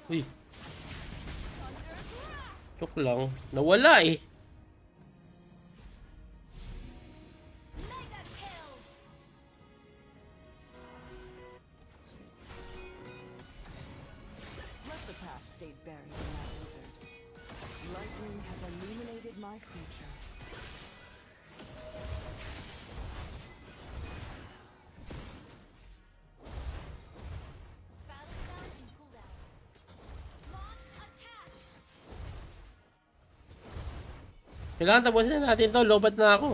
Uy, joke lang. Nawala eh. Let the past stay buried in that blizzard. Lightning has illuminated my future. Kailangan tapusin na natin to. Lobat na ako.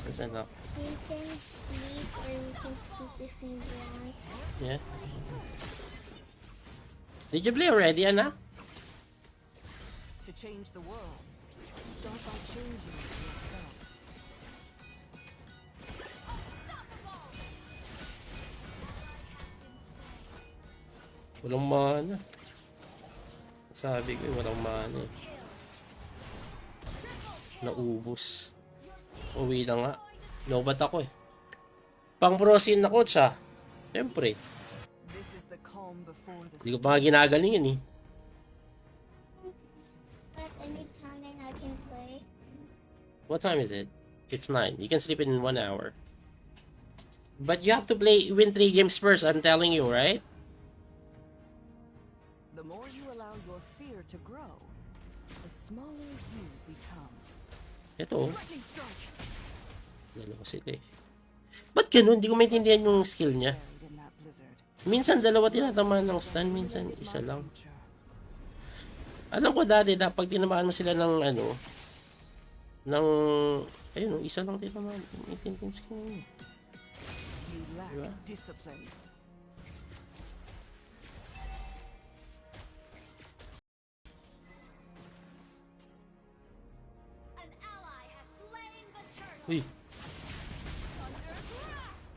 Nasaan ako? We can sleep or we can sleep if we want. Yeah. Did you play already, Ana? To change the world, start by changing yourself. Walang mana. Sabi ko walang mana eh. Naubos. Uwi na nga. Lobat ako eh. Pang prosin na coach ah. Siyempre. This is the calm before the Hindi ko pa nga ginagaling eh. At any time then I can play. What time is it? It's 9. You can sleep in 1 hour. But you have to win 3 games first, I'm telling you, right? The more you allow your fear to grow, the smaller you become. Ito. Lightning strike! Dalawa sila eh. Ba't ganun? Hindi ko maintindihan yung skill niya. Buried in that blizzard. Minsan dalawa tinatamaan ng stun, minsan isa lang. Alam ko dati, pag tinamaan mo sila ng ano, ng, ayun, isa lang tinamaan. Maintindihan skill niya. You lack Diba? discipline. Uy.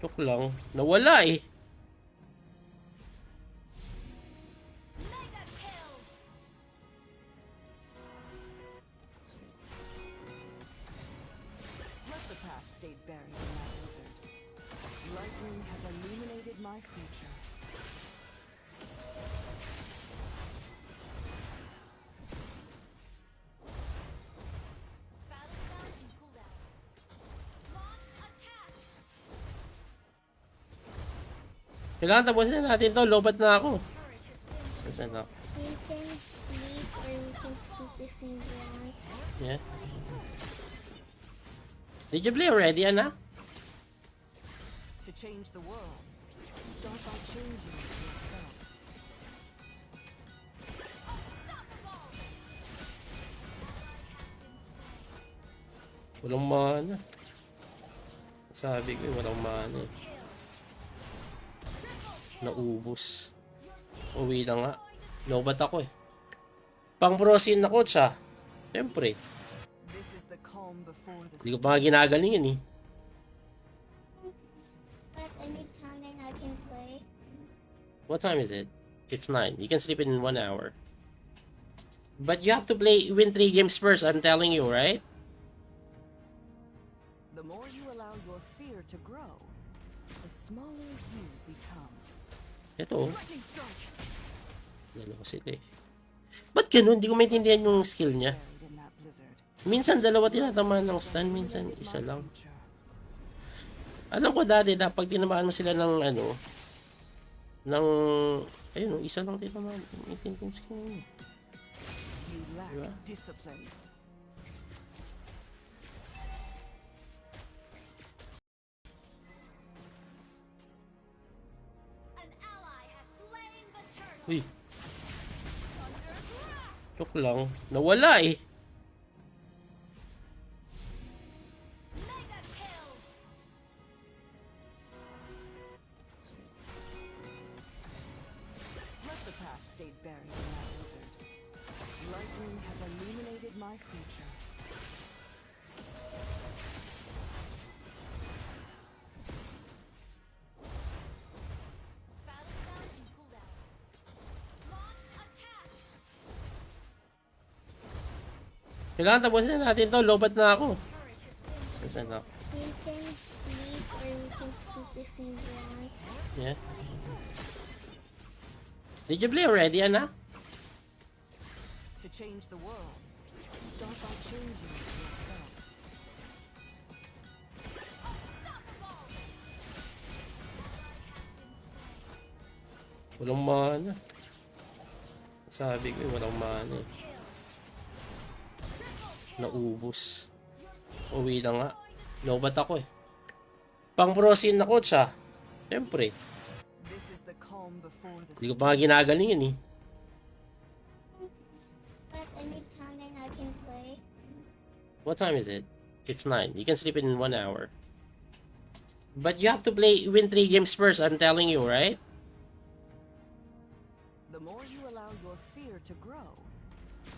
Joke lang. Nawala eh. Let the past stay buried in that blizzard. Lightning has illuminated my future. Kailangan tapusin na natin to. Lobat na ako. Nasaan ako? We can sleep or we can sleep if we want. Yeah. Did you play already, Ana? To change the world, start by changing yourself. Walang mana. Sabi ko walang mana eh. Naubos. Uwi na nga. Lobat ako eh. Pang prosin na coach ah. Siyempre. This is the calm before the Hindi ko pa nga ginagaling eh. At any time then I can play. What time is it? It's 9. You can sleep in 1 hour. But you have to win 3 games first, I'm telling you, right? The more you allow your fear to grow, the smaller you become. Ito. Lightning strike! Dalawa sila eh. Ba't ganun? Hindi ko maintindihan yung skill niya. Buried in that blizzard. Minsan dalawa tinatamaan ng stun, minsan isa lang. Alam ko dati, pag tinamaan mo sila ng ano, ng, ayun, isa lang tinamaan. Maintindihan skill niya. You lack Diba? discipline. Uy. Joke lang. Nawala eh. Let the past stay buried in that blizzard. Lightning has illuminated my future. Kailangan tapusin na natin to. Lobat na ako. Nasaan ako? We can sleep or we can sleep if we want. Yeah. Did you play already, Ana? change the world, start by changing it yourself. Walang mana. Sabi ko walang mana eh. Naubos. Uwi na nga. Lobat ako eh. Pang prosin na coach ah. Siyempre. This is the calm before the Hindi ko pa nga ginagalingan eh. But anytime then I can play. What time is it? It's 9. You can sleep in 1 hour. But you have to win 3 games first, I'm telling you, right? The more you allow your fear to grow,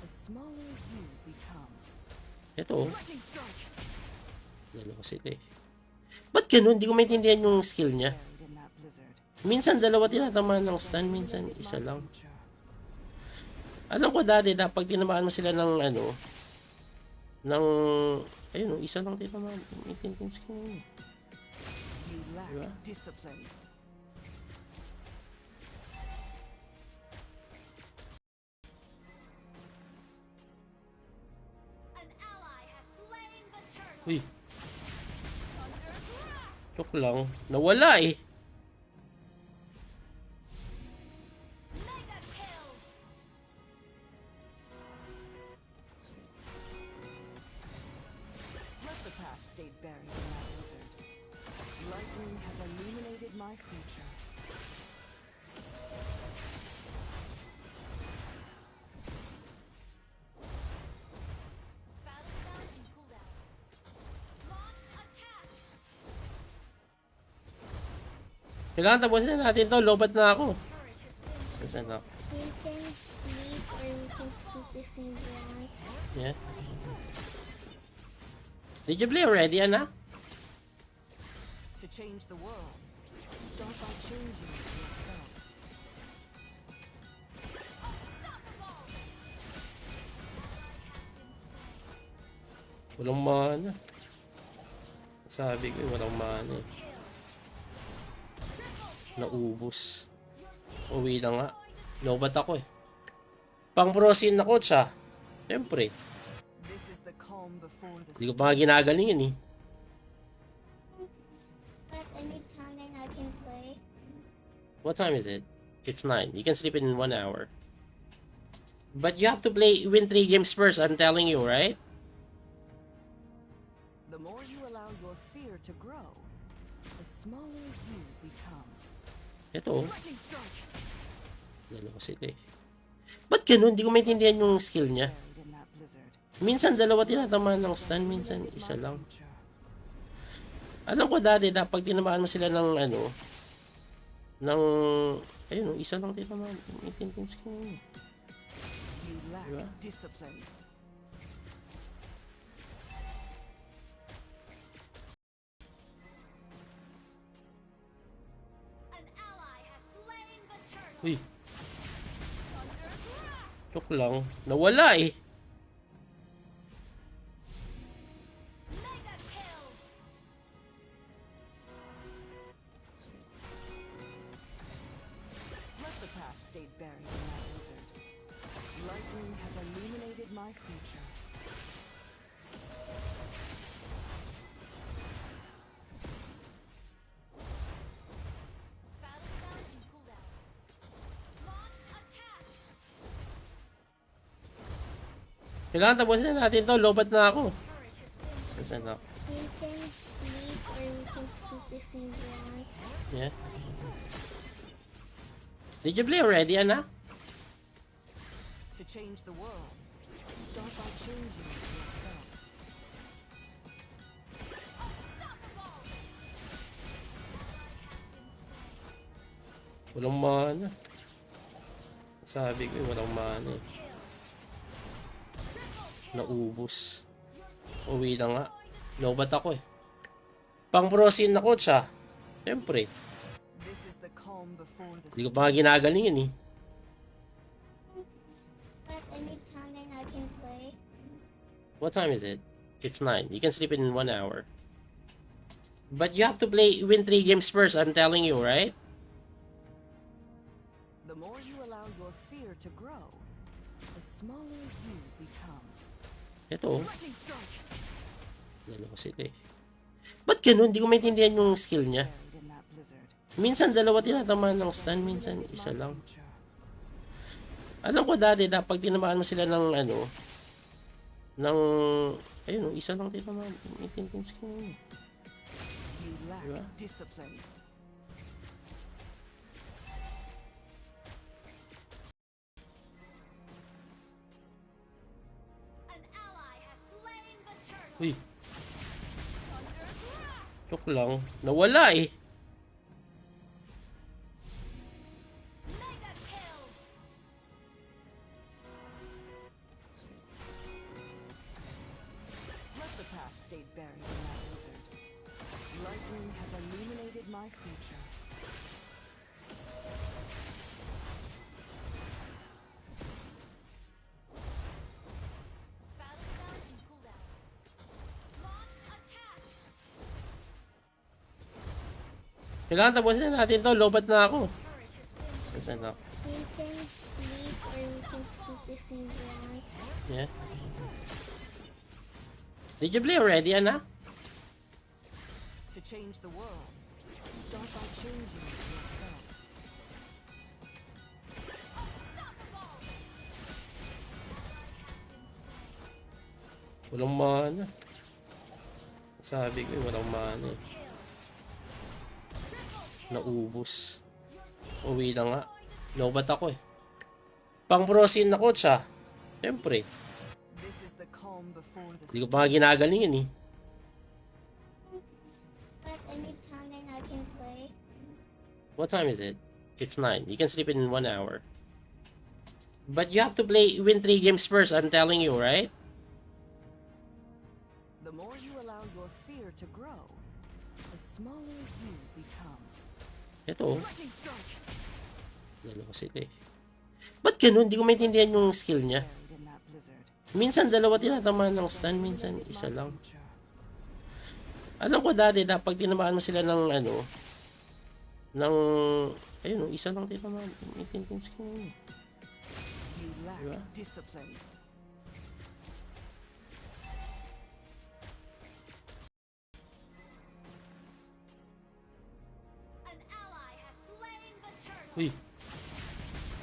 the smaller you become. Ito, Lightning strike! dalawa sila eh. Ba't ganun? Hindi ko maintindihan yung skill niya. Buried in that blizzard. Minsan dalawa tinatamaan ng stun, minsan isa lang. Alam ko dati, pag tinamaan mo sila ng ano, ng, ayun, isa lang tinamaan. Maintindihan yung skill niya. You lack Diba? discipline. An ally has slain the turtle. Uy, Thunder's wrath. joke lang. Nawala eh. Mega kill. Let the past stay buried in that blizzard. Lightning has illuminated my future. Battle down and cooldown. Launch attack. Kailangan tapusin na natin to. Lobat na ako. Turret has been Nasaan ako? We can sleep or we can sleep if we want. Yeah. Did you play already, Ana? To change the world, start by changing it yourself. Walang mana. Sabi ko walang mana eh. Naubos. Uwi na nga. Lobat ako eh. Pang prosin na coach ah. Siyempre. This is the calm before the Hindi ko pa nga ginagalingan eh. But anytime then I can play. What time is it? It's 9. You can sleep in 1 hour. But you have to win 3 games first, I'm telling you, right? The more you allow your fear to grow, the smaller you become. Ito, Lightning strike! dalawa sila eh. Ba't ganun? Hindi ko maintindihan yung skill niya. Buried in that blizzard. Minsan dalawa tinatamaan ng stun, minsan isa lang. Alam ko dati, pag tinamaan mo sila ng ano, ng, ayun, isa lang tinamaan. Maintindihan yung skill niya. You lack Diba? discipline. An ally has slain the turtle. Uy, Thunder's wrath. joke lang. Nawala eh. Mega kill. Let the past stay buried in that blizzard. Lightning has illuminated my future. Battle down and cooldown. Launch attack. Kailangan tapusin na natin to. Lobat na ako. Turret has been Nasaan ako? We can sleep or we can sleep if we want. Yeah. Did you play already, Ana? To change the world, start by changing it yourself. Walang mana. Sabi ko walang mana eh. Naubos. Uwi na nga. Lobat ako eh. Pang prosin na coach ah. Siyempre. This is the calm before the Hindi ko pa nga ginagalingan eh. But anytime then I can play. What time is it? It's 9. You can sleep in 1 hour. But you have to win 3 games first, I'm telling you, right? The more you allow your fear to grow, the smaller you Ito, Lightning strike. dalawa sila eh. Ba't ganun? Hindi ko maintindihan yung skill niya. Buried in that blizzard. Minsan dalawa tinatamaan ng stun, minsan isa lang. Alam ko dati, pag tinamaan mo sila ng ano, ng, ayun, isa lang tinamaan. Maintindihan skill niya. You lack Diba? discipline. An ally has slain the turtle. Uy, Thunder's wrath. joke lang. Nawala eh. Mega kill. Let the past stay buried in that blizzard. Lightning has illuminated my future. Battleground and cooldown. Launch attack. Kailangan tapusin na natin to. Lobat na ako. Turret has been Nasaan na? You can sleep or you can sleep if you want. Yeah. Did you play already, Ana? To change the world, start by changing yourself. Walang mana. Sabi ko walang mana eh. Naubos. Uwi na nga. Lobat ako eh. Pang prosin na coach ah. Siyempre. This is the calm before the Hindi ko pa nga ginagalingan eh. But anytime then I can play. What time is it? It's 9. You can sleep in 1 hour. But you have to win 3 games first, I'm telling you, right? The more you allow your fear to grow, the smaller you become. Ito, Lightning strike. dalawa sila eh. Ba't ganun? Hindi ko maintindihan yung skill niya. Buried in that blizzard. Minsan dalawa tinatamaan ng stun, minsan isa lang. Alam ko dati, pag tinamaan mo sila ng ano, ng, ayun, isa lang tinamaan. Maintindihan skill niya. You lack Diba? discipline. An ally has slain the turtle. Uy,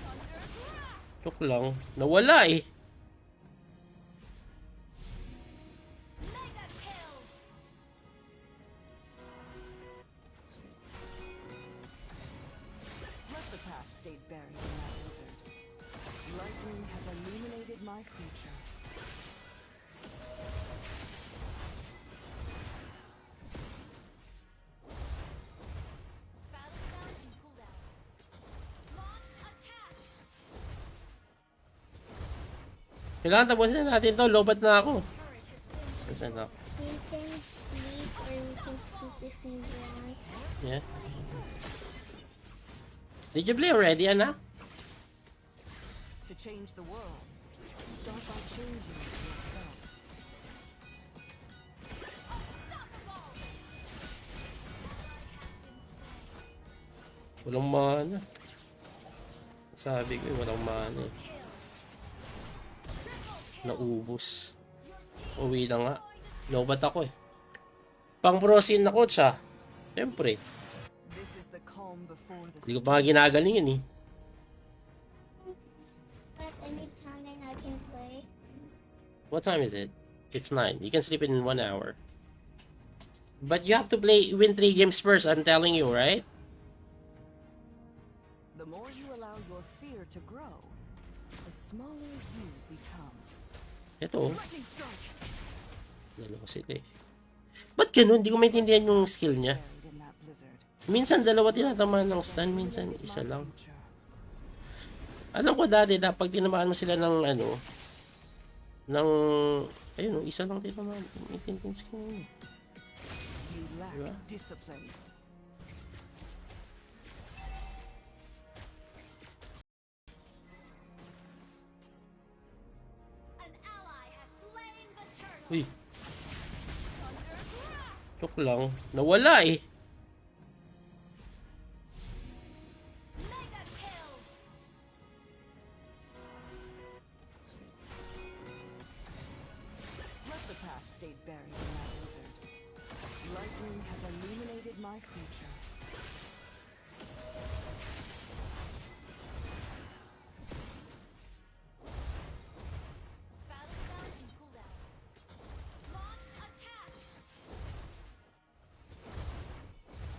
Thunder's wrath. joke lang. Nawala eh. Mega kill. Let the past stay buried in that blizzard. Lightning has illuminated my future. Battleground and cooldown. Launch attack. Kailangan tapusin na natin to. Lobat na ako. Turret has been Nasaan na? You can sleep or you can sleep if you want. Yeah. Did you play already, Ana? To change the world, start by changing yourself. Walang mana. Sabi ko walang mana eh. Naubos. Uwi na nga. Lobat ako eh. Pang prosin na coach ah. Siyempre. This is the calm before the Hindi ko pa nga ginagalingan eh. But anytime then I can play. What time is it? It's 9. You can sleep in 1 hour. But you have to win 3 games first, I'm telling you, right? The more you allow your fear to grow, the smaller you become. Ito, Lightning strike. dalawa sila eh. Ba't ganun? Hindi ko maintindihan yung skill niya. Buried in that blizzard. Minsan dalawa tinatamaan ng stun, minsan isa lang. Alam ko dati, pag tinamaan mo sila ng ano, ng, ayun, isa lang tinamaan. Maintindihan skill niya. You lack Diba? discipline. An ally has slain the turtle. Uy, Thunder's wrath. joke lang. Nawala eh. Mega kill.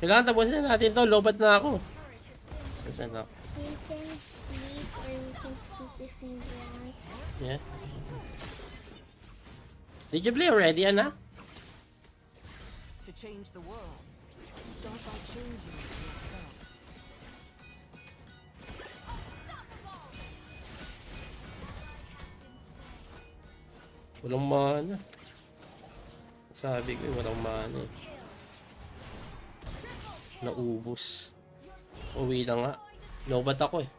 Kailangan tapusin na natin to. Lobat na ako. Nasaan ako? We can sleep or we can sleep if we want. Yeah. Did you play already, Ana? To change the world, start by changing yourself. Walang mana. Sabi ko walang mana eh. Naubos. Uwi na nga. Lobat ako eh.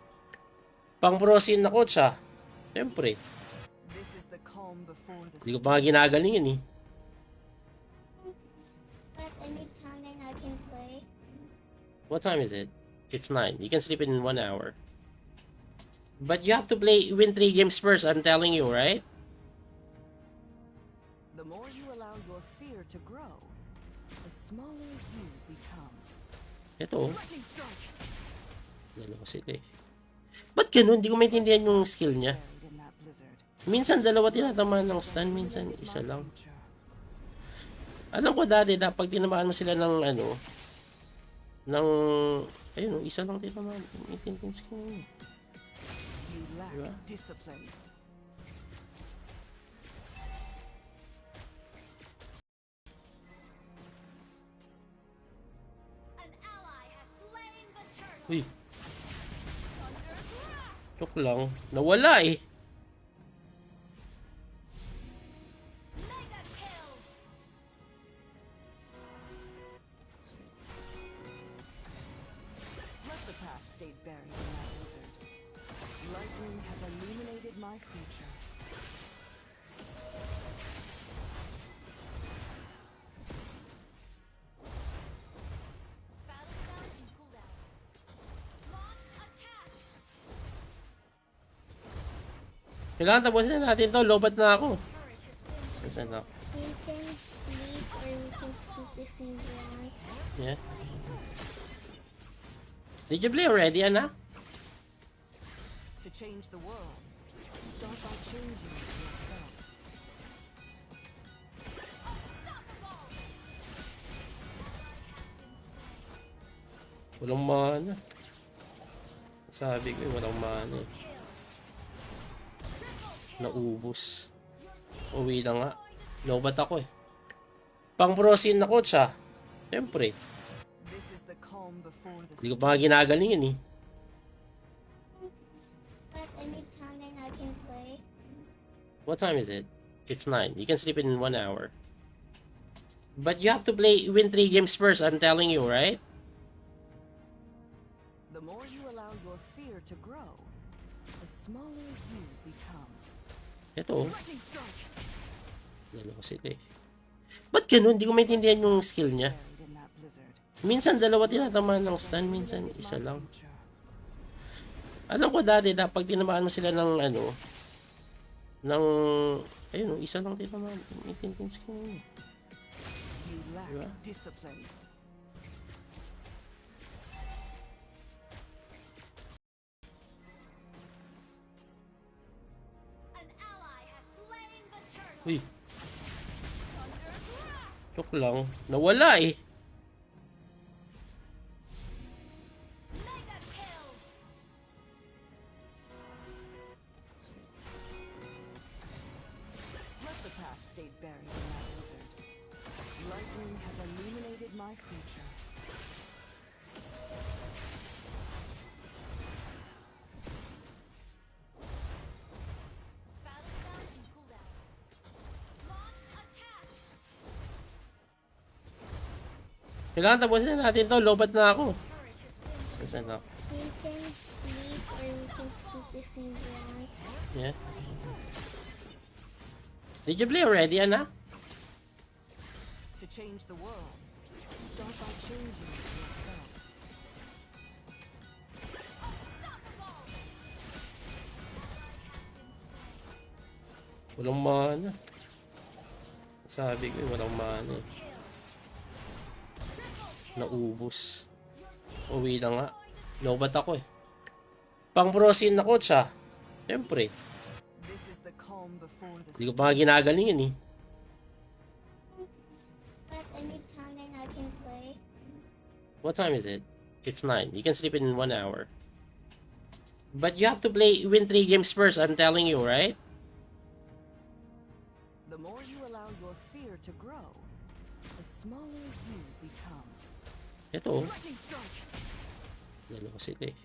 Pang prosin na siya. Siyempre. This is the calm before the Hindi ko pa nga ginagalingan eh. But anytime then I can play. What time is it? It's 9. You can sleep in 1 hour. But you have to win 3 games first, I'm telling you, right? The more you allow your fear to grow, the smaller you become. Ito, Lightning strike! dalawa sila eh. Ba't ganun? Hindi ko maintindihan yung skill niya. Buried in that blizzard. Minsan dalawa tinatamaan ng stun, minsan isa lang. Alam ko dati, pag tinamaan mo sila ng ano, ng, ayun, isa lang tinamaan. Maintindihan skill niya. You lack Diba? discipline. An ally has slain the turtle. Uy, Thunder's wrath. joke lang. Nawala eh. Mega kill. Let the past stay buried in that blizzard. Lightning has illuminated my future. Battle down and cooldown. Launch attack. Kailangan tapusin na natin to. Lobat na ako. Turret has been Nasaan ako? We can sleep or we can sleep if we want. Yeah. Did you play already, Ana? To change the world, start by changing yourself. Walang mana. Sabi ko walang mana eh. Naubos. Uwi na nga. Lobat ako eh. Pang prosin na siya. Siyempre. This is the calm before the Hindi ko pa nga ginagalingan eh. But anytime then I can play. What time is it? It's 9. You can sleep in 1 hour. But you have to win 3 games first, I'm telling you, right? The more you allow your fear to grow, the smaller you become. Ito, Lightning strike! dalawa sila eh. Ba't ganun? Hindi ko maintindihan yung skill niya. Buried in that blizzard. Minsan dalawa tinatamaan ng stun, minsan isa lang. Alam ko dati, pag tinamaan mo sila ng ano, ng, ayun, isa lang tinamaan. Maintindihan skill niya. You lack Diba? discipline. An ally has slain the turtle. Uy, Thunder's wrath. joke lang. Nawala eh. Mega kill. Let the past stay buried in that blizzard. Lightning has illuminated my future. Battle down and cooldown. Launch attack. Kailangan tapusin na natin to. Lobat na ako. Turret has been Nasaan ako? We can sleep or we can sleep if we want. Yeah. Did you play already, Ana? To change the world, start by changing yourself. Walang mana. Sabi ko walang mana eh. Naubos. Uwi na nga. Lobat ako eh. Pang prosin na siya. Siyempre. This is the calm before the Hindi ko pa nga ginagalingan eh. But anytime then I can play. What time is it? It's 9. You can sleep in 1 hour. But you have to win 3 games first, I'm telling you, right? The more you allow your fear to grow, the smaller you become. Ito, Lightning strike! dalawa sila eh.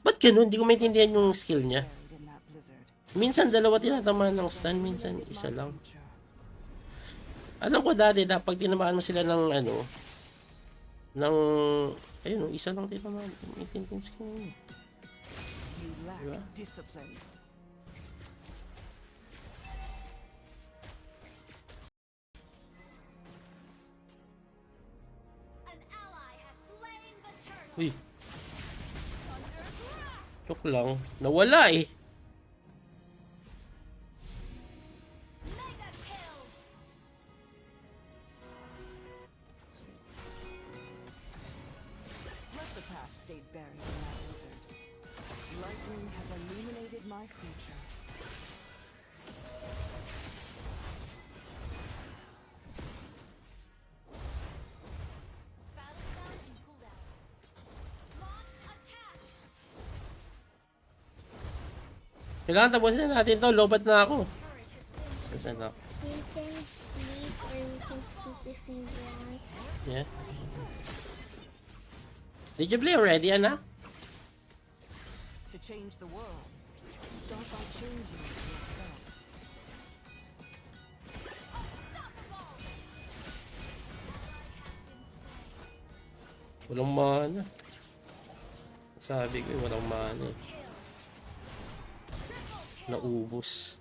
Ba't ganun? Hindi ko maintindihan yung skill niya. Buried in that blizzard. Minsan dalawa tinatamaan ng stun, minsan isa lang. Alam ko dati, pag tinamaan mo sila ng ayun, isa lang tinamaan. Maintindihan skill niya. You lack Diba? discipline. An ally has slain the turtle. Uy, Thunder's wrath. joke lang. Nawala eh. Mega kill. Let the past stay buried in that blizzard. Lightning has illuminated my future. Battle down and cooldown. Launch attack. Kailangan tapusin na natin to. Lobat na ako. Turret has been Nasaan na? We can sleep or we can sleep if we want. Yeah. Did you play already, Ana? To change the world, start by changing yourself. Walang mana. Sabi ko walang mana eh. Naubos.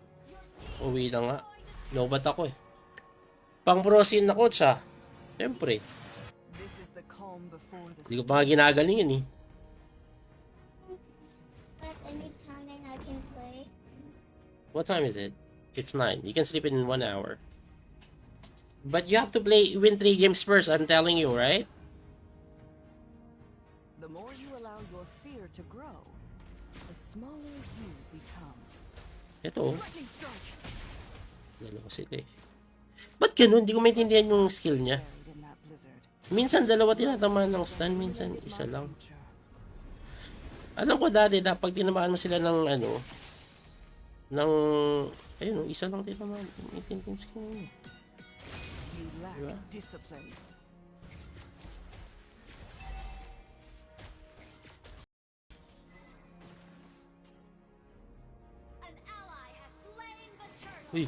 Uwi na nga. Lobat ako eh. Pang prosin na coach ah. Siyempre. This is the calm before the Hindi ko pa nga ginagaling yun eh. But anytime then I can play. What time is it? It's 9. You can sleep in 1 hour. But you have to win 3 games first, I'm telling you, right? The more you allow your fear to grow, the smaller you become. Ito, Lightning strike! dalawa sila eh. Ba't ganun? Hindi ko maintindihan yung skill niya. Buried in that blizzard. Minsan dalawa tinatamaan ng stun, minsan isa lang. Alam ko dati, pag tinamaan mo sila ng ayun, isa lang tinamaan. Maintindihan skill niya. You lack Diba? discipline. An ally has slain the turtle. Uy,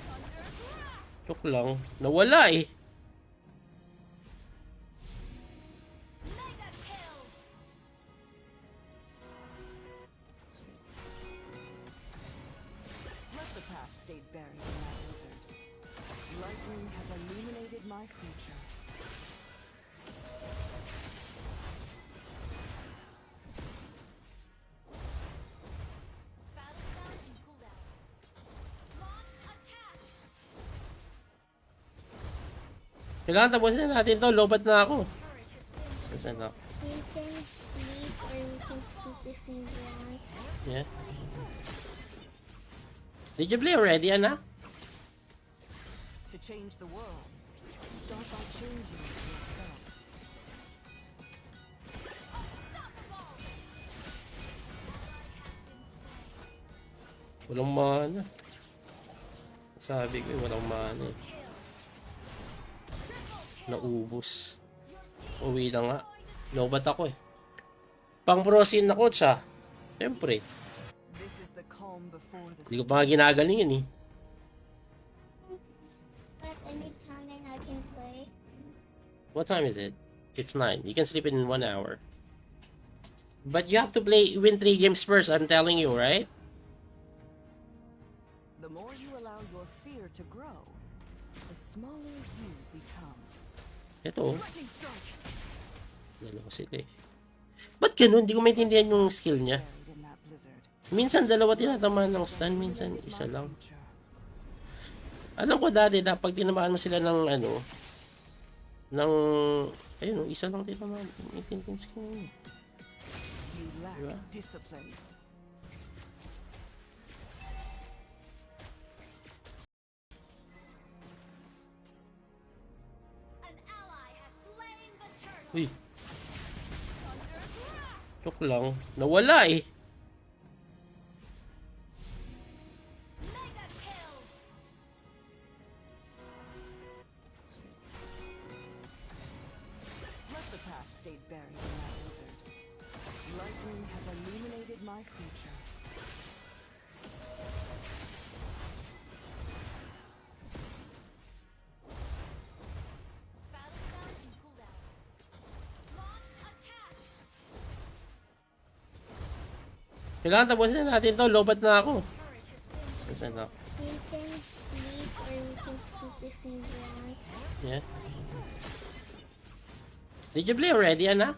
Thunder's wrath. joke lang. Nawala eh. Mega kill. Let the past stay buried in that blizzard. Lightning has illuminated my future. Battle down and cooldown. Launch attack. Kailangan tapusin na natin to. Lobat na ako. Turret has been Nasaan na? We can sleep or we can sleep if we want. Yeah. Did you play already, Ana? To change the world, start by changing yourself. Walang mana. Sabi ko walang mana eh. Naubos. Uwi na nga. Lobat ako eh. Pang prosin na coach ah. Siyempre. This is the calm before the Hindi ko pa nga ginagaling yun eh. But anytime then I can play. What time is it? It's 9. You can sleep in 1 hour. But you have to win 3 games first, I'm telling you, right? The more you allow your fear to grow, the smaller you become. Ito, Lightning strike! dalawa sila eh. Ba't ganun? Hindi ko maintindihan yung skill niya. Buried in that blizzard. Minsan dalawa tinatamaan ng stun, minsan isa lang. Alam ko dati, pag tinamaan mo sila ng ayun, isa lang tinamaan. Maintindihan skill niya. You lack Diba? discipline. An ally has slain the turtle. Uy. Joke lang. Nawala eh. Mega kill. Let the past stay buried in that blizzard. Lightning has illuminated my future. Battle down and cooldown. Launch attack. Kailangan tapusin na natin to. Lobat na ako. Turret has been Nasaan na? You can sleep or you can sleep if you want. Yeah. Did you play already, Ana?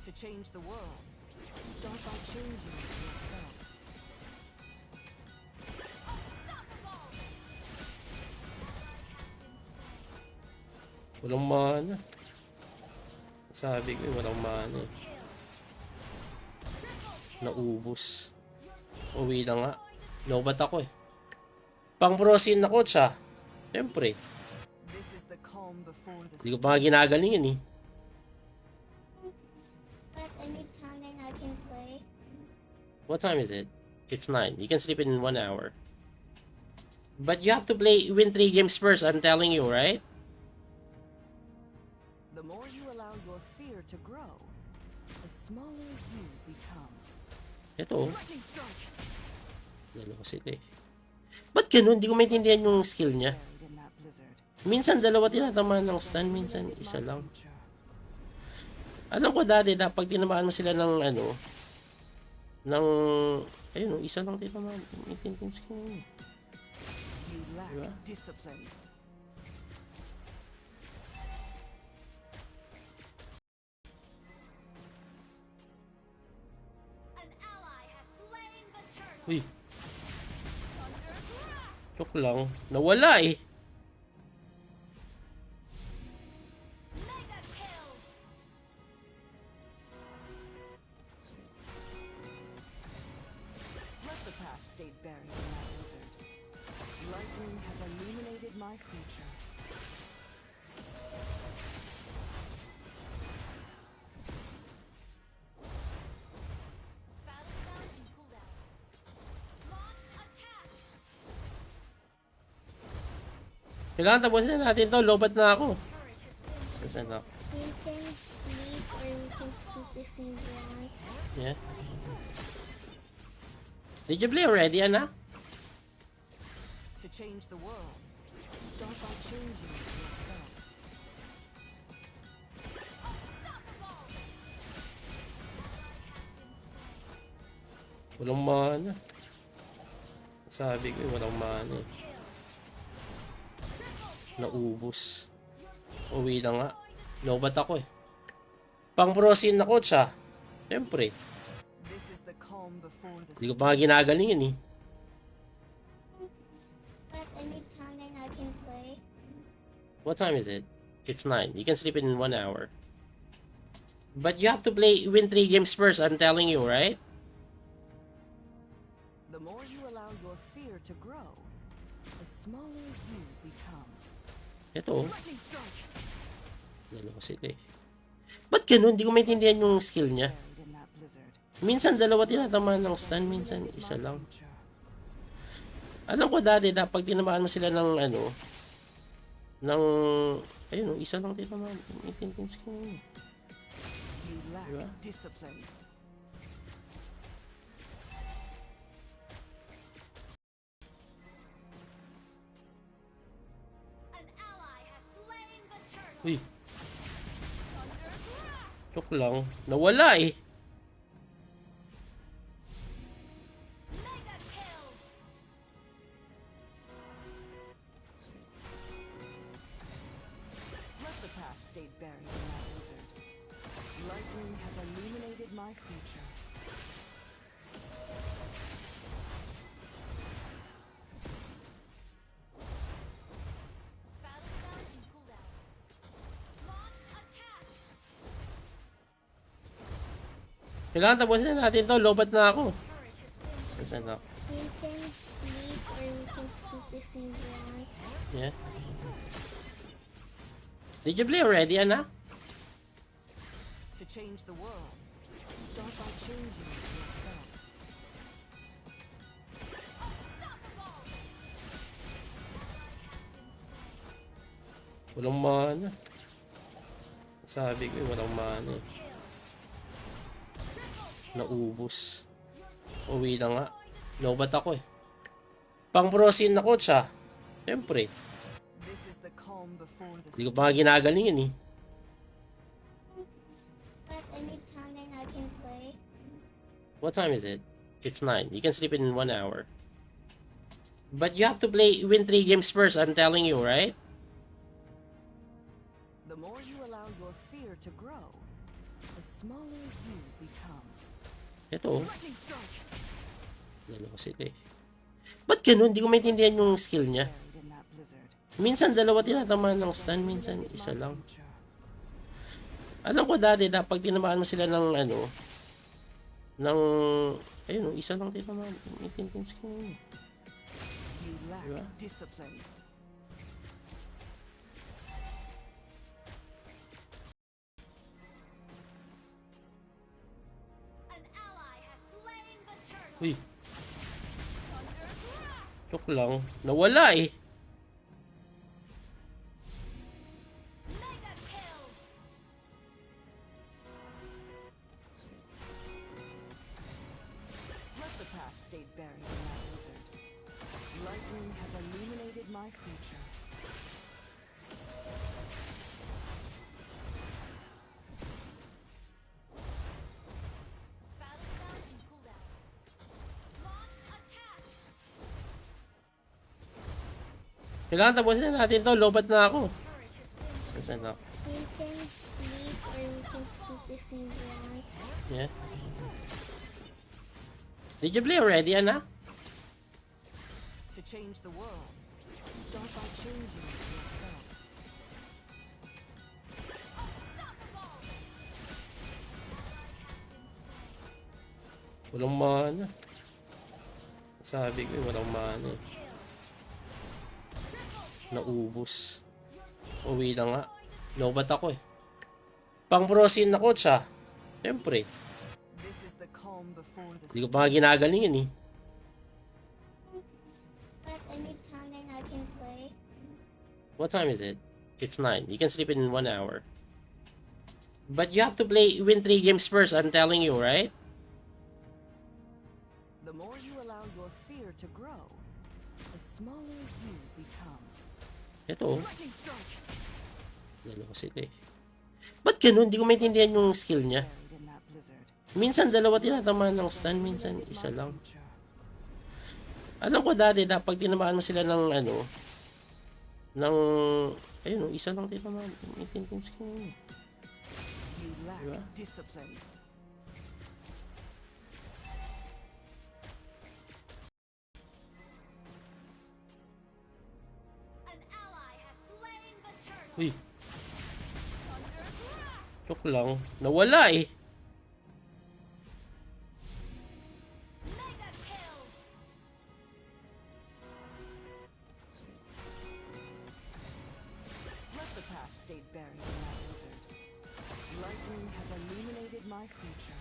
To change the world, start by changing yourself. Walang mana. Sabi ko walang mana eh. Naubos. Uwi na nga. Lobat ako eh. Pang prosin ako siya. Siyempre. This is the calm before the Hindi ko pa nga ginagaling eh. But anytime then I can play. What time is it? It's 9. You can sleep in 1 hour. But you have to win 3 games first, I'm telling you, right? The more you allow your fear to grow, the smaller you become. Ito. Lightning strike! Dalawa sila eh. Ba't ganun? Hindi ko maintindihan yung skill niya. Buried in that blizzard. Minsan dalawa tinatamaan ng stun, minsan isa lang. Alam ko dati, pag tinamaan mo sila ng ayun, isa lang tinamaan. Maintindihan skill niya. You lack Diba? discipline. An ally has slain the turtle. Uy, joke lang. Nawala eh. Mega kill. Let the past stay buried in that blizzard. Lightning has illuminated my future. Battle down and cooldown. Launch attack. Kailangan tapusin na natin to. Lobat na ako. Turret has been Nasaan na? You can sleep or you can sleep if you want. Yeah. Did you play already, Ana? To change the world, start by changing yourself. Walang mana. Sabi ko walang mana eh. Naubos. Uwi na nga. Lobat ako eh. Pang prosin ako siya. Siyempre. This is the calm before the Hindi ko pa nga ginagaling eh. But anytime then I can play. What time is it? It's 9. You can sleep in 1 hour. But you have to win 3 games first, I'm telling you, right? The more you allow your fear to grow, the smaller you become. Ito. Lightning strike! Dalawa sila eh. Ba't ganun? Hindi ko maintindihan yung skill niya. Buried in that blizzard. Minsan dalawa tinatamaan ng stun, minsan isa lang. Alam ko dati, pag tinamaan mo sila ng ayun, isa lang tinamaan. Maintindihan skill niya. You lack Diba? discipline. An ally has slain the turtle. Uy, joke lang. Nawala eh. Mega kill. Let the past stay buried in that blizzard. Lightning has illuminated my future. Battle down and cooldown. Launch attack. Kailangan tapusin na natin to. Lobat na ako. Turret has been Nasaan na? You can sleep or you can sleep if you want. Yeah. Did you play already, Ana? change the world, start by changing yourself. Walang mana. Sabi ko walang mana eh. Naubos. Uwi na nga. Lobat ako eh. Pang prosin na coach ah. Siyempre. This is the calm before the Hindi ko pa nga ginagalingan eh. But anytime then I can play. What time is it? It's 9. You can sleep in 1 hour. But you have to win 3 games first, I'm telling you, right? The more you allow your fear to grow, the smaller you become. Ito, Lightning strike! dalawa sila eh. Ba't ganun? Hindi ko maintindihan yung skill niya. Buried in that blizzard. Minsan dalawa tinatamaan ng stun, minsan isa lang. Alam ko dati, pag tinamaan mo sila ng ayun, isa lang tinamaan. Maintindihan skill niya. You lack Diba? discipline. An ally has slain the turtle. Uy, Thunder's wrath. joke lang. Nawala eh. Mega kill. Let the past stay buried in that blizzard. Lightning has illuminated my future. Battle spell in cooldown. Launch attack. Kailangan tapusin na natin to. Lobat na ako. Turret has been Nasaan na? We can sleep or we can sleep if we want. Yeah. Did you play already, Ana? To change the world, start by changing yourself. Walang mana. Sabi ko walang mana eh. Naubos. Uwi na nga. Lobat ako eh. Pang prosin na coach ah. Siyempre. This is the calm before the Hindi ko pa nga ginagalingan eh. But anytime then I can play. What time is it? It's 9. You can sleep in 1 hour. But you have to win 3 games first, I'm telling you, right? The more you allow your fear to grow, the smaller you become. Ito, Lightning strike! dalawa sila eh. Ba't ganun? Hindi ko maintindihan yung skill niya. Buried in that blizzard. Minsan dalawa tinatamaan ng stun, minsan isa lang. Alam ko dati, pag tinamaan mo sila ng ayun, isa lang tinamaan. Maintindihan skill niya. You lack Diba? discipline. An ally has slain the turtle. Uy, Thunder's wrath. joke lang. Nawala eh. Mega kill. Let the past stay buried in that blizzard. Lightning has illuminated my future.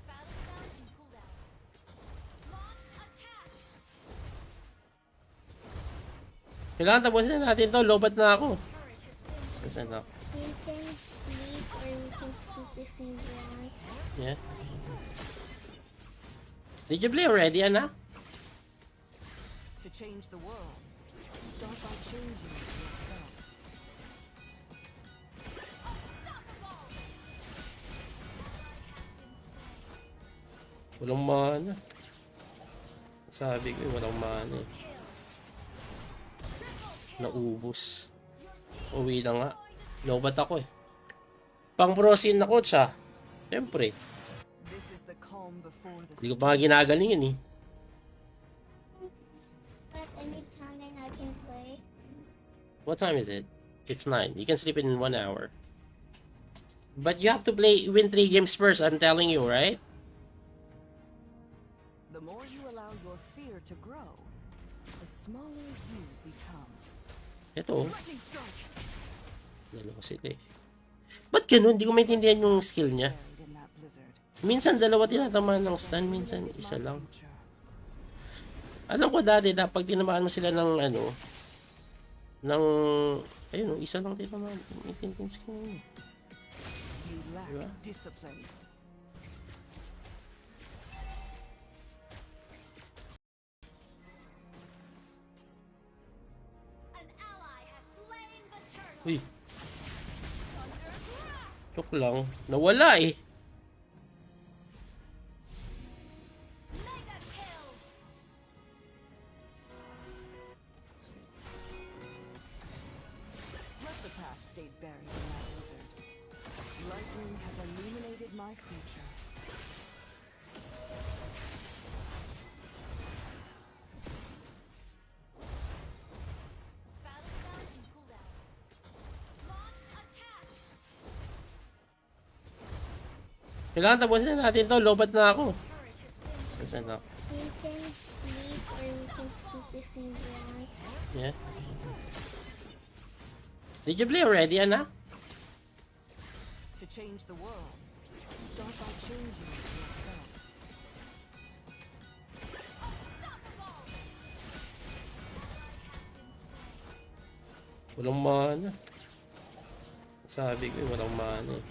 Battle spell in cooldown. Launch attack. Kailangan tapusin na natin to. Lobat na ako. Turret has been Nasaan na? We can sleep or we can sleep if we want. Yeah. Did you play already, Ana? To change the world, start by changing yourself. Walang mana. Sabi ko walang mana eh. Naubos. Uwi na nga. Lobat ako eh. Pang prosin na coach ah. Siyempre. This is the calm before the Hindi ko pa nga ginagalingan eh. But anytime then I can play. What time is it? It's 9. You can sleep in 1 hour. But you have to win 3 games first, I'm telling you, right? The more you allow your fear to grow, the smaller you become. Ito, Lightning strike. dalawa sila eh. Ba't ganun? Hindi ko maintindihan yung skill niya. Buried in that blizzard. Minsan dalawa tinatamaan ng stun, minsan isa lang. Alam ko dati, pag tinamaan mo sila ng ng, ayun, isa lang tinamaan. Maintindihan skill niya. You lack Diba? discipline. An ally has slain the turtle. Uy, Thunder's wrath. joke lang. Nawala eh. Mega kill. Let the past stay buried in that blizzard. Lightning has illuminated my future. Battle down and cooldown. Launch attack. Kailangan tapusin na natin to. Lobat na ako. Turret has been Kasi na. You can sleep or you can sleep if you want. Yeah. Did you play already, Ana? To change the world, start by changing yourself. Walang mana. Sabi ko walang mana eh.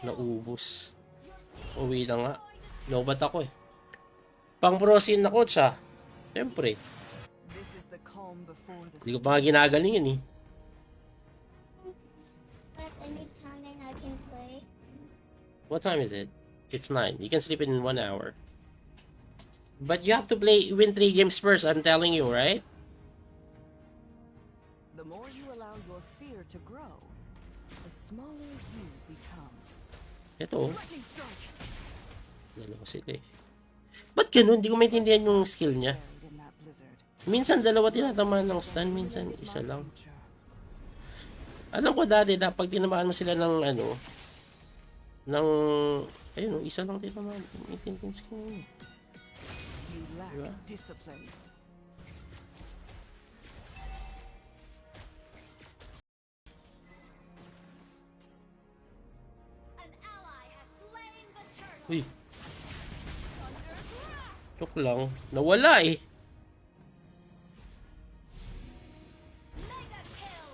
Naubos. Uwi na nga. Lobat ako eh. Pang prosin na coach ah. Siyempre. This is the calm before the Hindi ko pa nga ginagalingan eh. But anytime then I can play. What time is it? It's 9. You can sleep in 1 hour. But you have to win 3 games first, I'm telling you, right? The more you allow your fear to grow, the smaller you become. Ito, Lightning strike. dalawa sila eh. Ba't ganun? Hindi ko maintindihan yung skill niya. Buried in that blizzard. Minsan dalawa tinatamaan ng stun, minsan isa lang. Alam ko dati, pag tinamaan mo sila ng ng, ayun, isa lang tinamaan. Maintindihan skill niya. You lack Diba? discipline. An ally has slain the turtle. Uy, Thunder's wrath. joke lang. Nawala eh. Mega kill.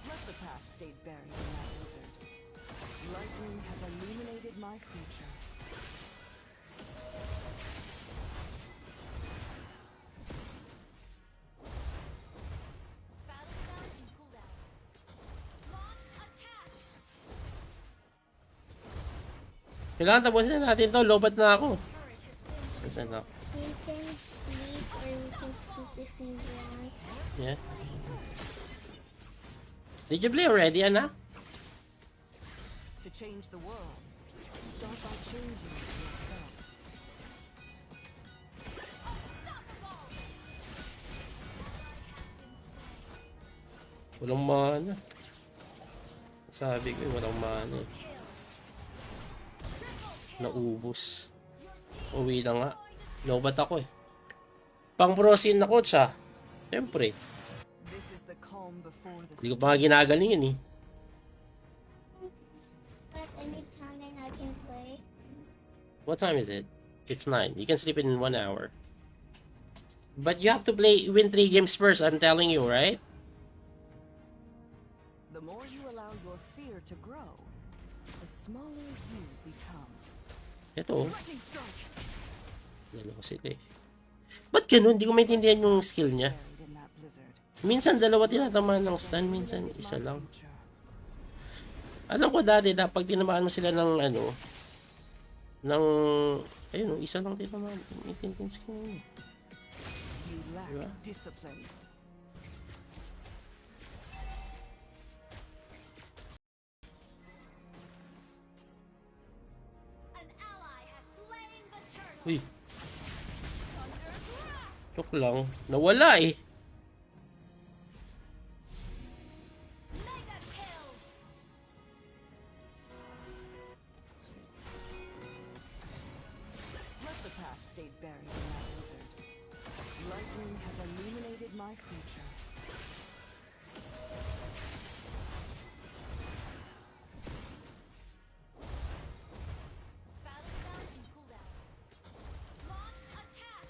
Let the past stay buried in that blizzard. Lightning has illuminated my future. Battle down and cooldown. Launch attack. Kailangan tapusin na natin to. Lobat na ako. Turret has been Kasi na. You can sleep or you can sleep if you want. Yeah. Did you play already, Ana? To change the world, start by changing yourself. Walang mana. Sabi ko walang mana eh. Naubos. Uwi na nga. Lobat ako eh. Pang prosin na coach ah. Siyempre. This is the calm before the Hindi ko pa nga ginagalingan eh. But anytime then I can play. What time is it? It's 9. You can sleep in 1 hour. But you have to win 3 games first, I'm telling you, right? The more you allow your fear to grow, the smaller you become. Ito, Lightning strike. dalawa sila eh. Ba't ganun? Hindi ko maintindihan yung skill niya. Buried in that blizzard. Minsan dalawa tinatamaan ng stun, minsan isa lang. Alam ko dati, pag tinamaan mo sila ng ng, ayun, isa lang tinamaan. Maintindihan skill niya. You lack Diba? discipline. An ally has slain the turtle. Uy, Thunder's wrath. joke lang. Nawala eh. Mega kill. my future. Battle down and cooldown. Launch attack.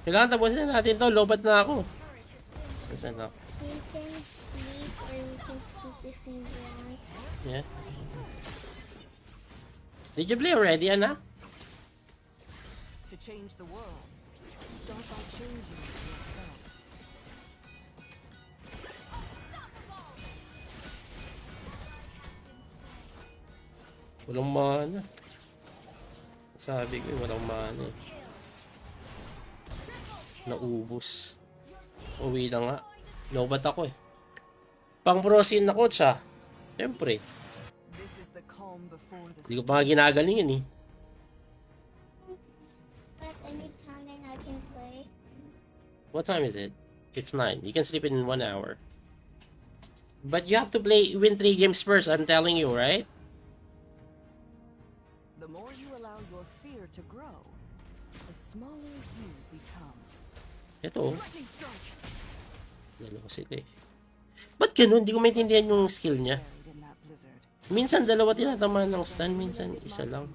Kailangan tapusin na natin to. Lobat na ako. Turret has been Nasaan na? You can sleep or you can sleep if you want. Yeah. Did you play already, Ana? To change the world, start by changing yourself. Walang mana. Sabi ko, walang mana eh. Naubos. Uwi na nga. Lobat ako eh. Pang prosin na coach ah. Siyempre. This is the calm before the Hindi ko pa nga ginagalingan eh. But anytime then I can play. What time is it? It's 9. You can sleep in 1 hour. But you have to win 3 games first, I'm telling you, right? The more you allow your fear to grow, the smaller you become. Ito, Lightning strike. dalawa sila eh. Ba't ganun? Hindi ko maintindihan yung skill niya. Buried in that blizzard. Minsan dalawa tinatamaan ng stun, minsan isa lang.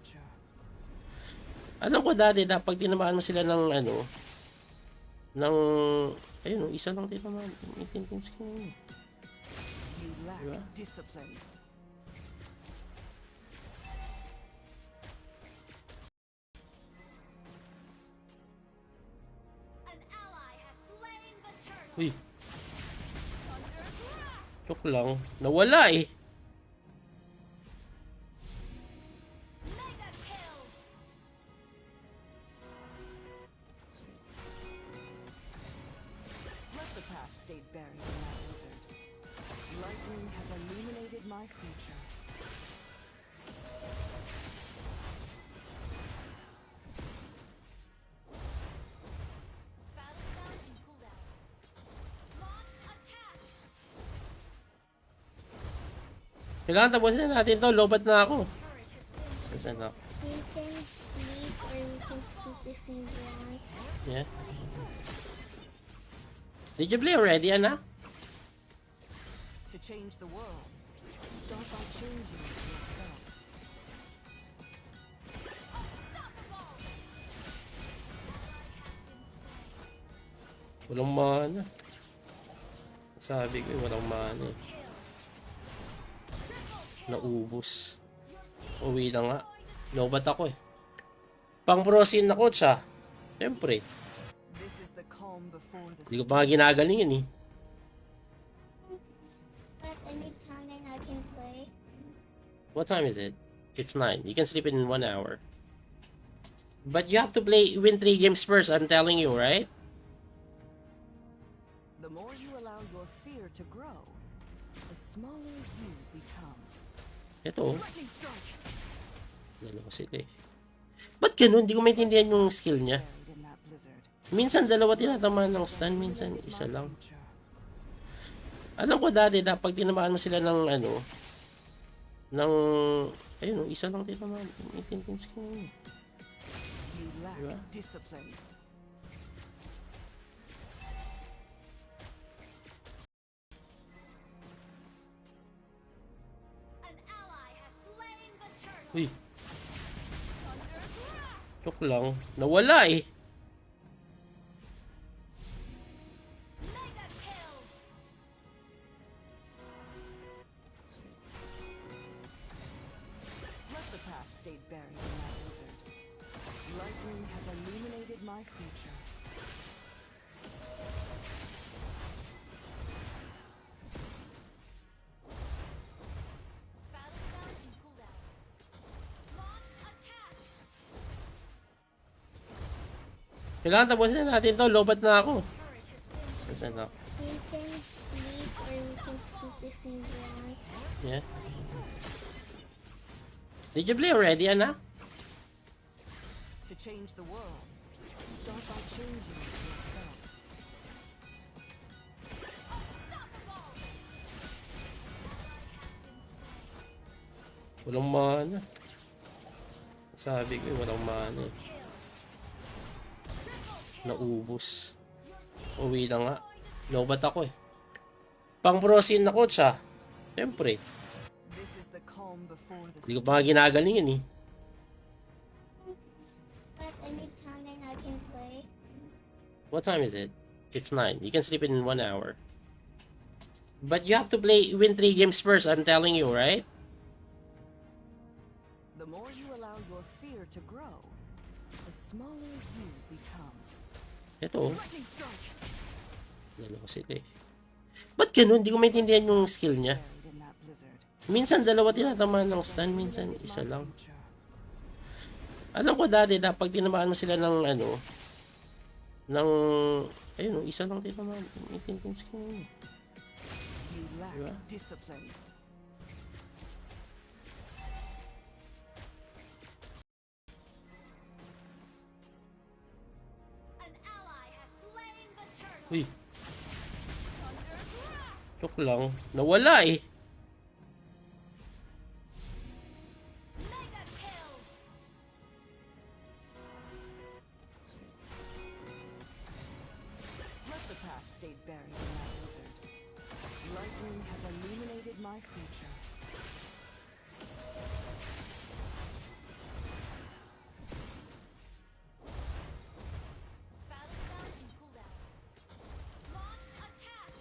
Alam ko dati, pag tinamaan mo sila ng ano, ng, ayun, isa lang tinamaan. Maintindihan skill niya. You lack Diba? discipline. An ally has slain the turtle. Uy, Thunder's wrath. joke lang. Nawala eh. Mega kill. Let the past stay buried in that blizzard. Lightning has illuminated my future. Battle down and cooldown. Launch attack. Kailangan tapusin na natin to. Lobat na ako. Turret has been Nasaan na? You can sleep or you can sleep if you want. Yeah. Did you play already, Ana? To change the world, start by changing yourself. Walang mana. Sabi ko, walang mana eh. Naubos. Uwi na nga. Lobat ako eh. Pang prosin na coach ah. Siyempre. This is the calm before the Hindi ko pa nga ginagalingan eh. But anytime then I can play. What time is it? It's 9. You can sleep in 1 hour. But you have to win 3 games first, I'm telling you, right? The more you allow your fear to grow, the smaller you become. Ito, Lightning strike. dalawa sila eh. Ba't ganun? Hindi ko maintindihan yung skill niya. Buried in that blizzard. Minsan dalawa tinatamaan ng stun, minsan isa lang. Alam ko dati, pag tinamaan mo sila ng ano, ng, ayun, isa lang tinamaan. Maintindihan skill niya. You lack Diba? discipline. An ally has slain the turtle. Uy, Thunder's wrath. joke lang. Nawala eh. Mega kill. Let the past stay buried in that blizzard. Lightning has illuminated my future. Battle down and cooldown. Launch attack. Kailangan tapusin na natin to. Lobat na ako. Turret has been Nasaan na? You can sleep or you can sleep if you want. Yeah. Did you play already, Ana? To change the world, start by changing yourself. Walang mana. Sabi ko, walang mana eh. kill. Triple Naubos. Uwi na nga. Lobat ako eh. Pang prosin na siya. Siyempre. This is the calm before the Hindi ko pa nga ginagalingan eh. But anytime and I can play. What time is it? It's 9. You can sleep in 1 hour. But you have to win 3 games first, I'm telling you, right? The more you allow your fear to grow, the smaller you become. Ito, Lightning strike! dalawa sila eh. Ba't ganun? Hindi ko maintindihan yung skill niya. Buried in that blizzard. Minsan dalawa tinatamaan ng stun, minsan isa lang. Alam ko dati, pag tinamaan mo sila ng ayun, isa lang tinamaan. Maintindihan skill niya. You lack Diba? discipline. An ally has slain the turtle. Uy, Thunder's wrath. joke lang. Nawala eh. Mega kill. Let the past stay buried in that blizzard. Lightning has illuminated my future. Battle down and cooldown. Launch attack.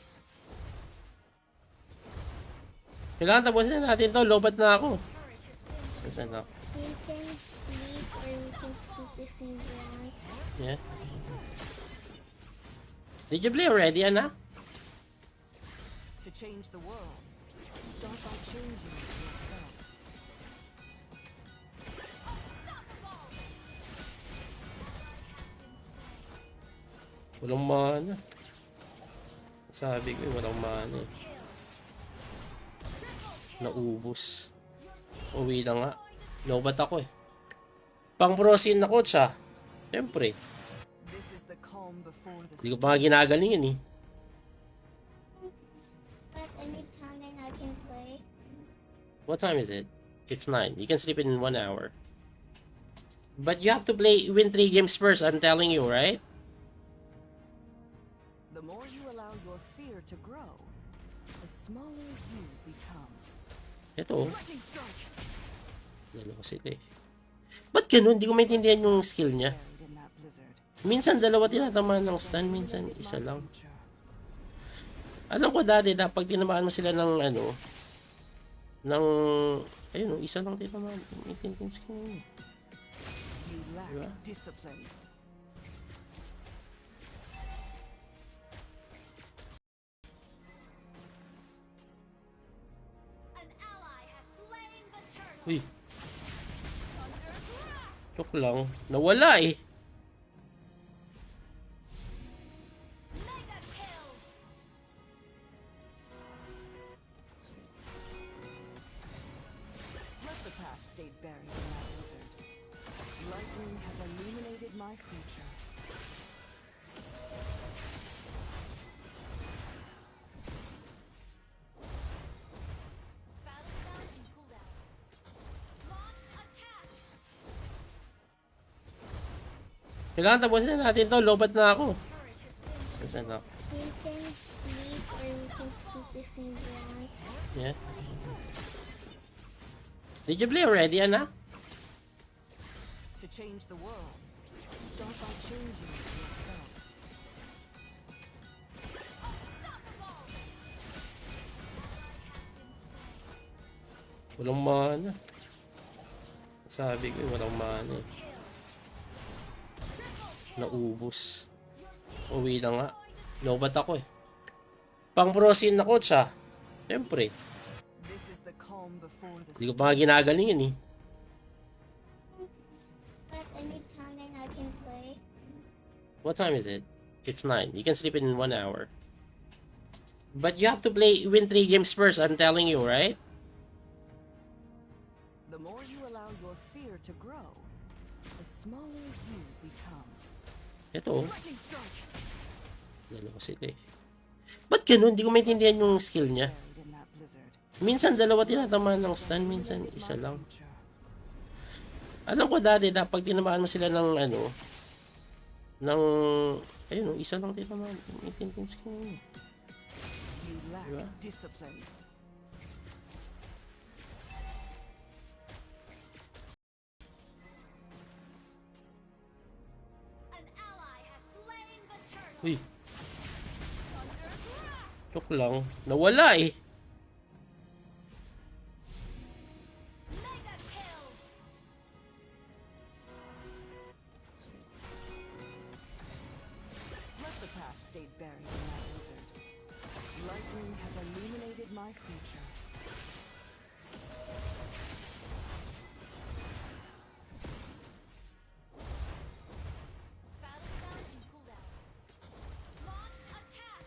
Kailangan tapusin na natin to. Lobat na ako. Turret has been Nasaan ako? We can sleep or we can sleep if we want. Yeah. Did you play already, Ana? To change the world, start by changing yourself. Walang mana. Sabi ko walang mana eh. Naubos. Uwi na nga. Lobat ako eh. Pang prosin na siya. Siyempre. This is the calm before the Hindi ko pa nga ginagalingan eh. But anytime and I can play. What time is it? It's 9. You can sleep in 1 hour. But you have to win 3 games first, I'm telling you, right? The more you allow your fear to grow, the smaller you become. Ito, Lightning strike! dalawa sila eh. Ba't ganun? Hindi ko maintindihan yung skill niya. Buried in that blizzard. Minsan dalawa tinatamaan ng stun, minsan isa lang. Alam ko dati, pag tinamaan mo sila ng ayun, isa lang tinamaan. Maintindihan skill niya. You lack Diba? discipline. An ally has slain the turtle. Uy, Thunder's wrath. joke lang. Nawala eh. Mega kill. Let the past stay buried in that blizzard. Lightning has illuminated my future. Battle down and cooldown. Launch attack. Kailangan tapusin na natin to. Lobat na ako. Turret has been Nasaan ako? We can sleep or we can sleep if we want. Yeah. Did you play already, Ana? To change the world, start by changing yourself. Walang mana. Sabi ko walang mana eh. Naubos. Uwi na nga. Lobat ako eh. Pang prosin na siya. Siyempre. This is the calm before the Hindi ko pa nga ginagalingan eh. But anytime and I can play. What time is it? It's 9. You can sleep in 1 hour. But you have to win 3 games first, I'm telling you, right? The more you allow your fear to grow, the smaller you become. Ito, Lightning strike! dalawa sila eh. Ba't ganun? Hindi ko maintindihan yung skill niya. Buried in that blizzard. Minsan dalawa tinatamaan ng stun, minsan isa lang. Alam ko dati, pag tinamaan mo sila ng ng ayun, isa lang din naman. Itintin skin. You lack Diba? discipline. An ally has slain the turtle. Uy, joke lang. Nawala eh. Mega kill. Let the past stay buried in that blizzard. Lightning has illuminated my future. Battle spell in cooldown. Launch attack.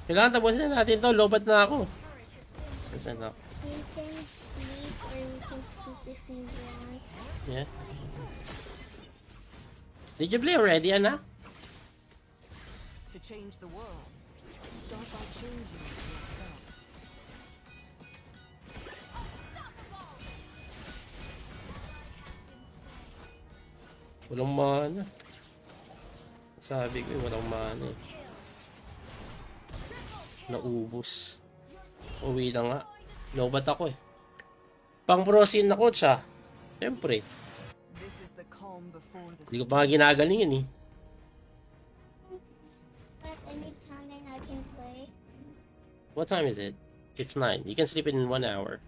Kailangan tapusin na natin to. Lobat na ako. Turret has been Nasaan na? You can sleep or you can sleep if you want. Yeah. Did you play already, Ana? To change the world, start by changing yourself. Walang mana. Sabi ko walang mana eh. Naubos. Uwi na nga. Lobat ako eh. Pang prosin ako siya. Siyempre. This is the calm before the Hindi ko pa nga ginagalingan eh. But anytime then I can play. What time is it? It's 9. You can sleep in 1 hour.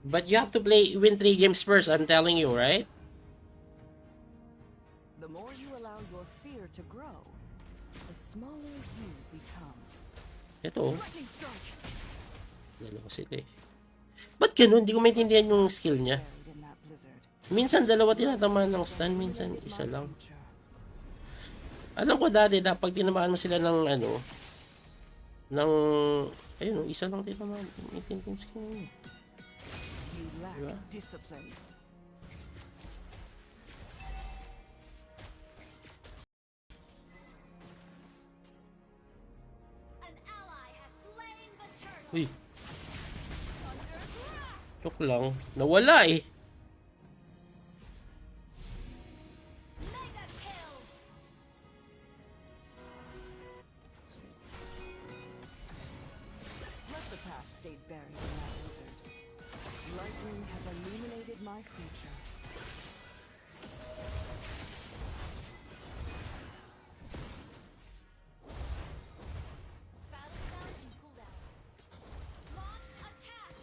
But you have to win 3 games first, I'm telling you, right? The more you allow your fear to grow, the smaller you become. Ito, Lightning strike! dalawa sila eh. Ba't ganun? Hindi ko maintindihan yung skill niya. Buried in that blizzard. Minsan dalawa tinatamaan ng stun, minsan isa lang. Alam ko dati, pag tinamaan mo sila ng ayun, isa lang tinamaan. Itintin skill. You lack Diba? discipline. An ally has slain the turtle. Uy, joke lang. Nawala eh. Mega kill. Let the past stay buried in that blizzard. Lightning has illuminated my future. Battle spell in cooldown. Launch attack.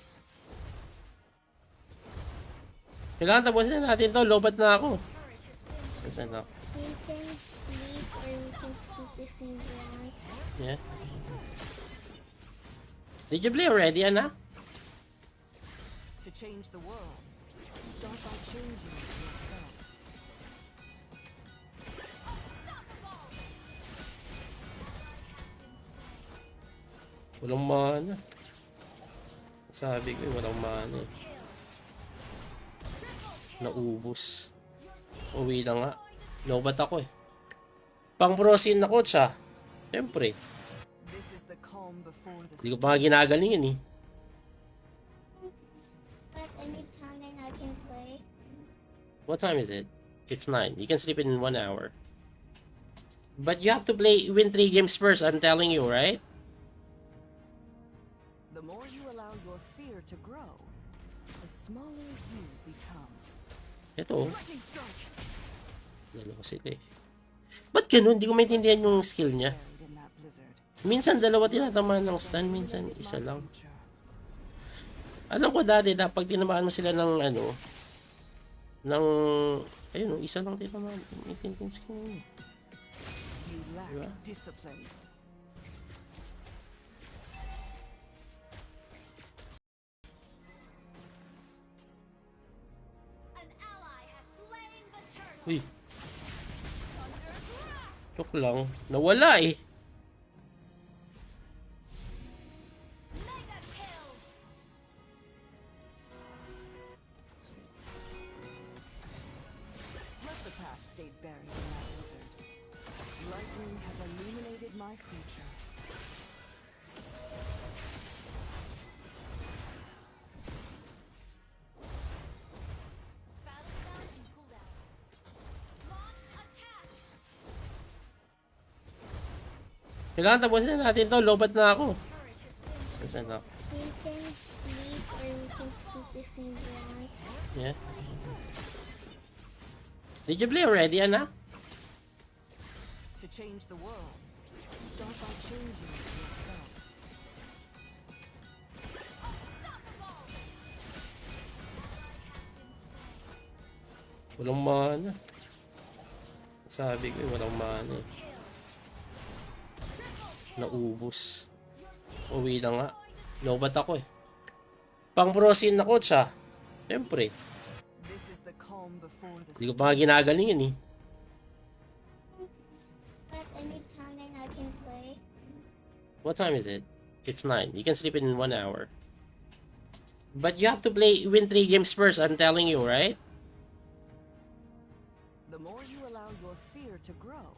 Kailangan tapusin na natin to. Lobat na ako. Turret has been Nasaan na? You can sleep or you can sleep if you want. Yeah. Did you play already, Ana? To change the world, start by changing yourself. Walang mana. Sabi ko walang mana eh. Naubos. Uwi na nga. Lobat ako eh. Pang prosin ako siya. Siyempre. This is the calm before the Hindi ko pa nga ginagalingan eh. But anytime then I can play. What time is it? It's 9. You can sleep in 1 hour. But you have to win 3 games first, I'm telling you, right? The more you allow your fear to grow, the smaller you become. Ito, Lightning strike! dalawa sila eh. Ba't ganun? Hindi ko maintindihan yung skill niya. Buried in that blizzard. Minsan dalawa tinatamaan ng stun, minsan isa lang. Alam ko dati, pag tinamaan mo sila ng ayun, isa lang tinamaan. Itintin skill. You lack Diba? discipline. An ally has slain the turtle. Uy, joke lang. Nawala eh. Mega kill. Let the past stay buried in that blizzard. Lightning has illuminated my future. Battle spell in cooldown. Kailangan tapusin na natin to. Lobat na ako. Nasaan na? You can sleep or you can sleep if you want. Yeah. Did you play already, Ana? To change the world, start by changing yourself. Walang mana. Sabi ko walang mana eh. Naubos. Uwi na nga. Lobat ako eh. Pang prosin na coach ha. Siyempre. This is the calm before the Hindi ko pa nga ginagalingan eh. At any time then I can play. What time is it? It's 9. You can sleep in 1 hour. But you have to win 3 games first, I'm telling you, right? The more you allow your fear to grow,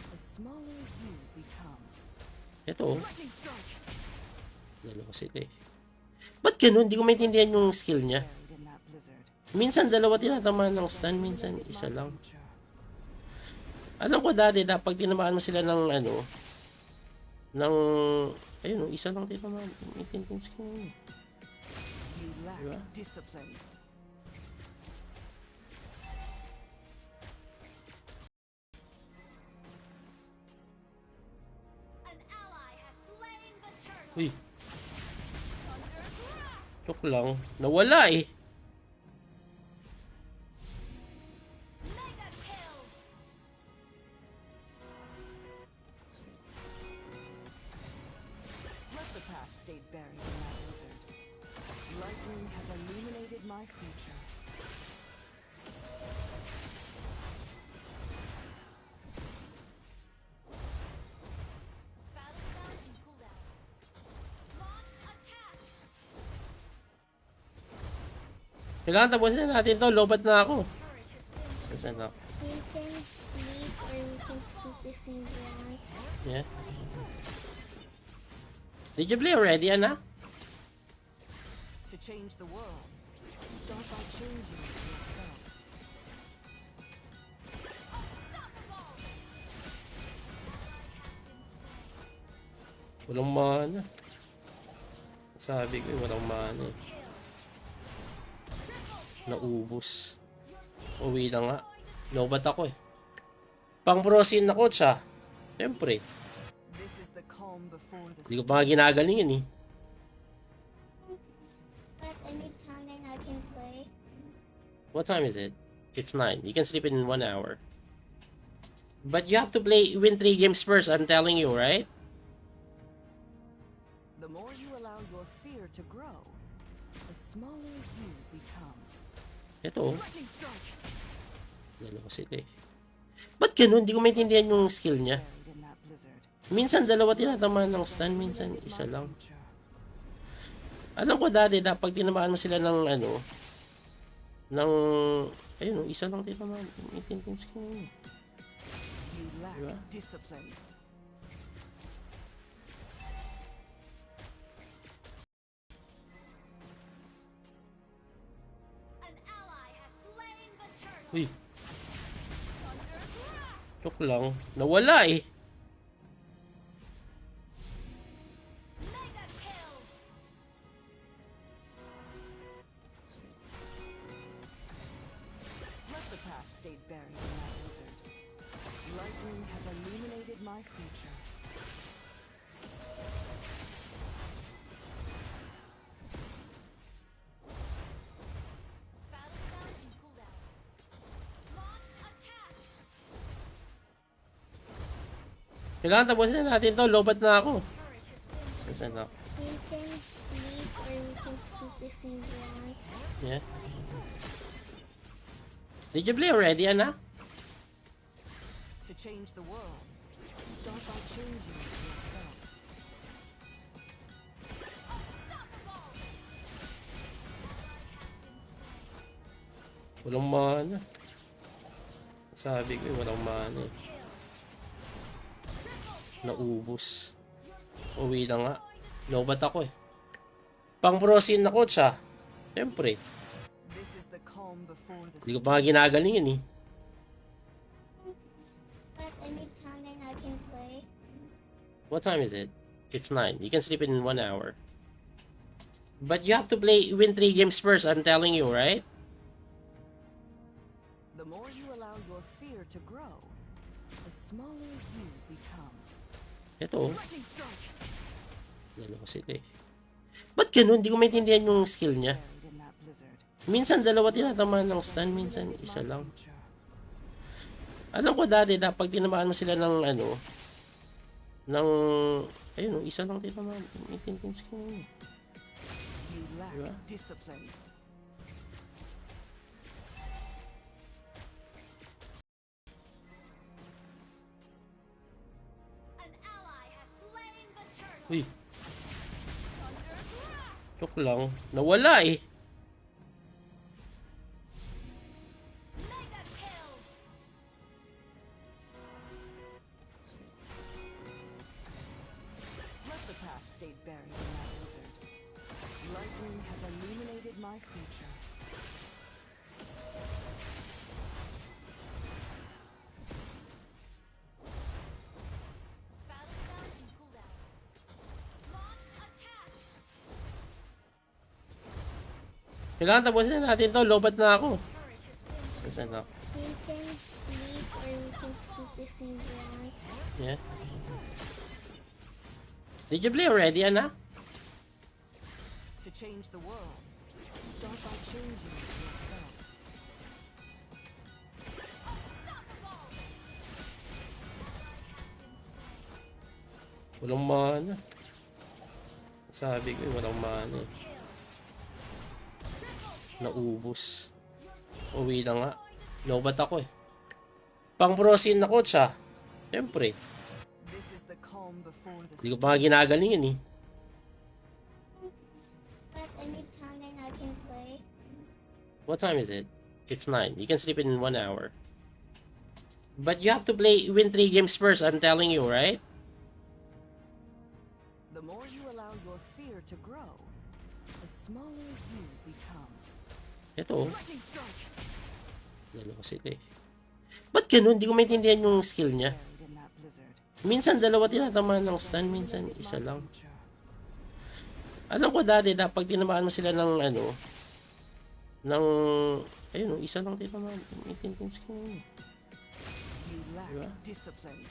the smaller you become. Ito oh. Lightning strike! Dalawa sila eh. Ba't ganun? Hindi ko maintindihan yung skill niya. Buried in that blizzard. Minsan dalawa tinatamaan ng stun, minsan isa lang. Alam ko dati, pag tinamaan mo sila ng ano, ng, ayun, isa lang tinamaan. Maintindihan skill niya. You lack Diba? discipline. An ally has slain the turtle. Uy, Thunder's wrath. joke lang. Nawala eh. Mega kill. Let the past stay buried in that blizzard. Lightning has illuminated my future. Battle down and cooldown. Launch attack. Kailangan tapusin na natin to. Lobat na ako. Turret has been Nasaan na? You can sleep or you can sleep if you want. Yeah. Did you play already, Ana? To change the world, start by changing yourself. Walang mana. Sabi ko walang mana eh. Naubos. Uwi na nga. Lobat ako eh. Pang prosin na coach ha. Siyempre. This is the calm before the Hindi ko pa nga ginagalingan eh. At any time then I can play. What time is it? It's 9. You can sleep in 1 hour. But you have to win 3 games first, I'm telling you, right? The more you allow your fear to grow, the smaller you become. Ito oh. Lightning strike! Dalawa sila eh. Ba't ganun? Hindi ko maintindihan yung skill niya. Buried in that blizzard. Minsan dalawa tinatamaan ng stun, minsan isa lang. Alam ko dati, pag tinamaan mo sila ng ano, ng, ayun, isa lang tinamaan. Maintindihan skill niya. You lack Diba? discipline. An ally has slain the turtle. Uy, Thunder's wrath. joke lang. Nawala eh. Mega kill. Let the past stay buried in that blizzard. Lightning has illuminated my future. Battle down and cooldown. Launch attack. Kailangan tapusin na natin to. Lobat na ako. Turret has been Nasaan na? You can sleep or you can sleep if you want. Yeah. Did you play already, Ana? To change the world, start by changing yourself. Walang mana. Sabi ko walang mana eh. Naubos. Uwi na nga. Lobat ako eh. Pang prosin na coach ha. Siyempre. This is the calm before the Hindi ko pa nga ginagalingan eh. At any time then I can play. What time is it? It's 9. You can sleep in 1 hour. But you have to win 3 games first, I'm telling you, right? The more you allow your fear to grow, the smaller you become. Ito, Lightning strike! dalawa sila eh. Ba't ganun? Hindi ko maintindihan yung skill niya. Buried in that blizzard. Minsan dalawa tinatamaan ng stun, minsan isa lang. Alam ko dati, pag tinamaan mo sila ng ano, ng, ayun, isa lang tinamaan. Maintindihan skill niya. You lack Diba? discipline. An ally has slain the turtle. Uy, Thunder's wrath. joke lang. Nawala eh. Mega kill. Let the past stay buried in that blizzard. Lightning has illuminated my future. Battle down and cooldown. Launch attack. Kailangan tapusin na natin to. Lobat na ako. Turret has been Nasaan na? You can sleep or you can sleep if you want. Yeah. Did you play already, Ana? To change the world, start by changing yourself. Walang mana. Sabi ko walang mana eh. Naubos. Uwi na nga. Lobat ako eh. Pang prosin na coach ah. Siyempre. This is the calm before the Hindi ko pa nga ginagaling yun eh. But anytime then I can play. What time is it? It's 9. You can sleep in 1 hour. But you have to win 3 games first, I'm telling you, right? The more you allow your fear to grow, the smaller you become. Ito, Lightning strike! dalawa sila eh. Ba't ganun? Hindi ko maintindihan yung skill niya. Buried in that blizzard. Minsan dalawa tinatamaan ng stun, minsan isa lang. Alam ko dati, pag tinamaan mo sila ng ano, ng, ayun, isa lang tinamaan. Maintindihan skill niya. You lack Diba? discipline.